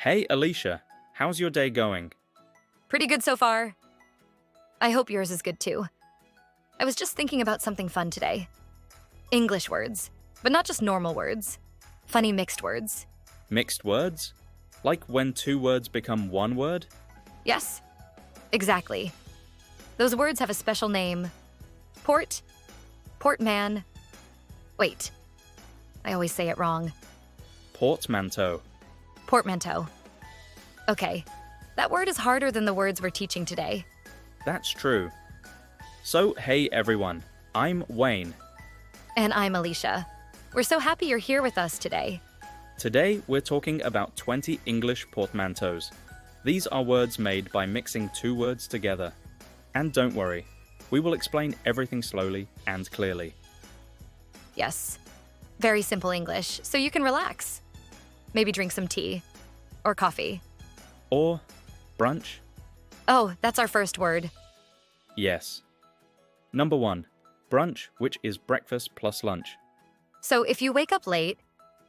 Hey Alicia, how's your day going? Pretty good so far. I hope yours is good too. I was just thinking about something fun today. English words, but not just normal words. Funny mixed words. Mixed words? Like when two words become one word? Yes, exactly. Those words have a special name. Portman. Wait, I always say it wrong. Portmanteau. Portmanteau. Okay, that word is harder than the words we're teaching today. That's true. So, hey everyone, I'm Wayne. And I'm Alicia. We're so happy you're here with us today. Today we're talking about 20 English portmanteaus. These are words made by mixing two words together. And don't worry, we will explain everything slowly and clearly. Yes, very simple English, so you can relax. Maybe drink some tea or coffee. Or brunch? Oh, that's our first word. Yes. Number 1, brunch, which is breakfast plus lunch. So if you wake up late,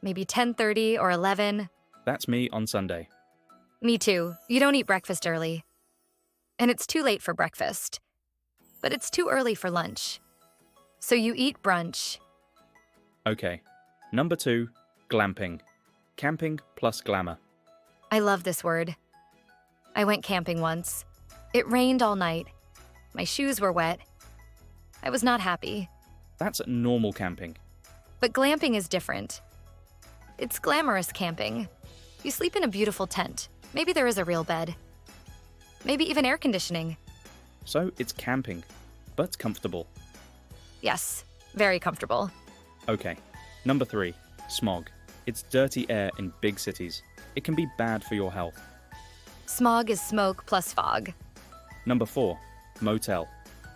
maybe 10:30 or 11. That's me on Sunday. Me too. You don't eat breakfast early. And it's too late for breakfast. But it's too early for lunch. So you eat brunch. Okay. Number 2, glamping. Camping plus glamour. I love this word. I went camping once. It rained all night. My shoes were wet. I was not happy. That's normal camping. But glamping is different. It's glamorous camping. You sleep in a beautiful tent. Maybe there is a real bed. Maybe even air conditioning. So it's camping, but comfortable. Yes, very comfortable. Okay. Number 3, smog. It's dirty air in big cities. It can be bad for your health. Smog is smoke plus fog. Number 4, motel.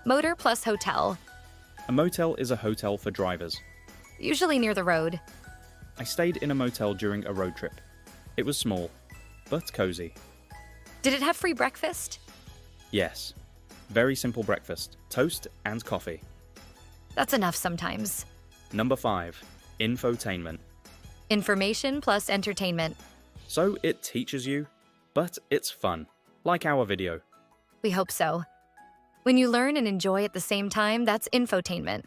Motor plus hotel. A motel is a hotel for drivers. Usually near the road. I stayed in a motel during a road trip. It was small, but cozy. Did it have free breakfast? Yes. Very simple breakfast, toast and coffee. That's enough sometimes. Number 5, infotainment. Information plus entertainment. So it teaches you, but it's fun, like our video. We hope so. When you learn and enjoy at the same time, that's infotainment.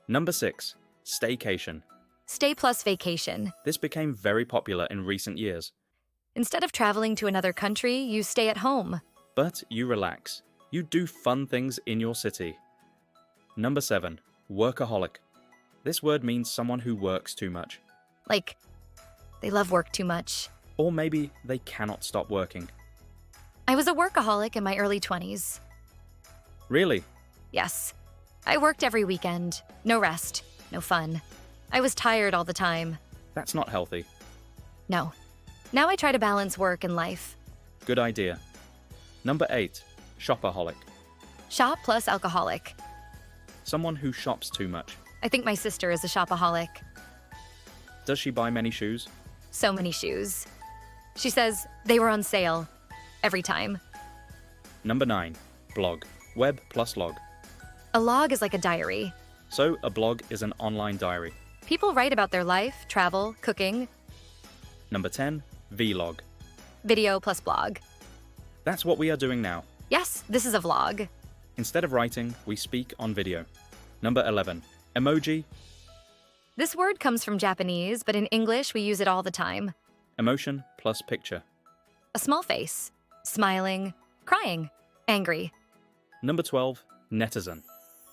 Number 6, staycation. Stay plus vacation. This became very popular in recent years. Instead of traveling to another country, you stay at home. But you relax. You do fun things in your city. Number 7, workaholic. This word means someone who works too much. Like, they love work too much. Or maybe they cannot stop working. I was a workaholic in my early 20s. Really? Yes. I worked every weekend. No rest. No fun. I was tired all the time. That's not healthy. No. Now I try to balance work and life. Good idea. Number 8, shopaholic. Shop plus alcoholic. Someone who shops too much. I think my sister is a shopaholic. Does she buy many shoes? So many shoes. She says they were on sale. Every time. Number 9, blog. Web plus log. A log is like a diary. So a blog is an online diary. People write about their life, travel, cooking. Number 10, vlog. Video plus blog. That's what we are doing now. Yes, this is a vlog. Instead of writing, we speak on video. Number 11, emoji. This word comes from Japanese, but in English we use it all the time. Emotion plus picture. A small face. Smiling. Crying. Angry. Number 12, netizen.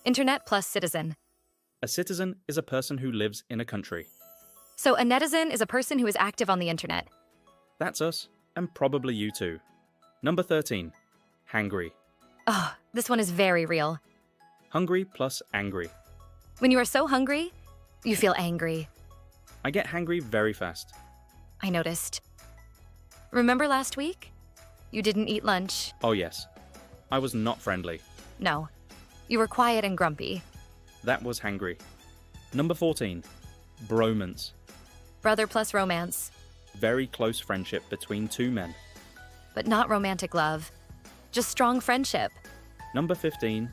Internet plus citizen. A citizen is a person who lives in a country. So a netizen is a person who is active on the internet. That's us, and probably you too. Number 13, hangry. Oh, this one is very real. Hungry plus angry. When you are so hungry, you feel angry. I get hangry very fast. I noticed. Remember last week? You didn't eat lunch. Oh yes. I was not friendly. No. You were quiet and grumpy. That was hangry. Number 14, bromance. Brother plus romance. Very close friendship between two men. But not romantic love. Just strong friendship. Number 15,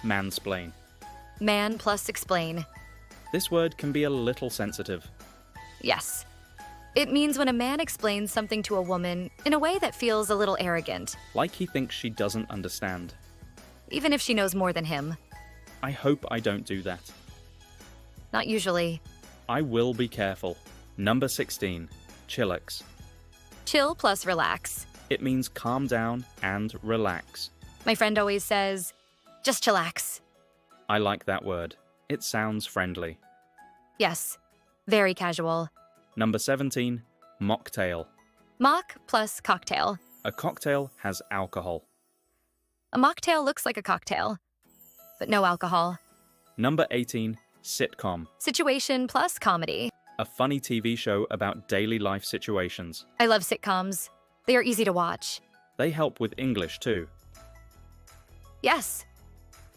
mansplain. Man plus explain. This word can be a little sensitive. Yes. It means when a man explains something to a woman in a way that feels a little arrogant, Like he thinks she doesn't understand. even if she knows more than him. I hope I don't do that. Not usually. I will be careful. Number 16. Chillax. Chill plus relax. It means calm down and relax. My friend always says, just chillax. I like that word. It sounds friendly. Yes, very casual. Number 17. Mocktail. Mock plus cocktail. A cocktail has alcohol. A mocktail looks like a cocktail, but no alcohol. Number 18. Sitcom. Situation plus comedy. A funny TV show about daily life situations. I love sitcoms. They are easy to watch. They help with English too. Yes.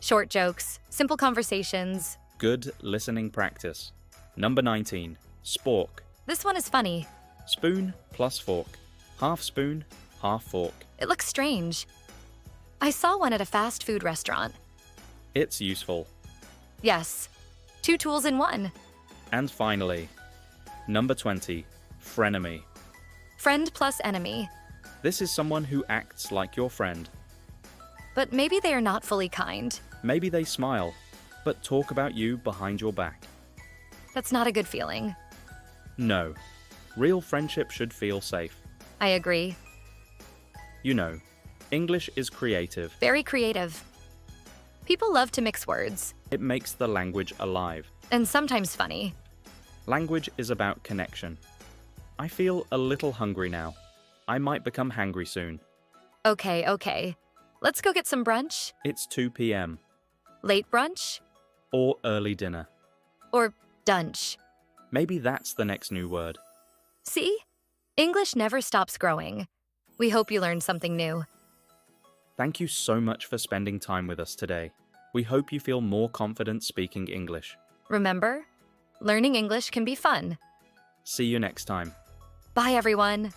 Short jokes, simple conversations. Good listening practice. Number 19. Spork. This one is funny. Spoon plus fork. Half spoon, half fork. It looks strange. I saw one at a fast food restaurant. It's useful. Yes. 2 tools in one. And finally, number 20. Frenemy. Friend plus enemy. This is someone who acts like your friend. But maybe they are not fully kind. Maybe they smile, but talk about you behind your back. That's not a good feeling. No. Real friendship should feel safe. I agree. You know, English is creative. Very creative. People love to mix words, It makes the language alive. and sometimes funny. Language is about connection. I feel a little hungry now. I might become hangry soon. Okay. Let's go get some brunch. It's 2 p.m. Late brunch? or early dinner. Or dunch. Maybe that's the next new word. See? English never stops growing. We hope you learned something new. Thank you so much for spending time with us today. We hope you feel more confident speaking English. Remember, learning English can be fun. See you next time. Bye, everyone.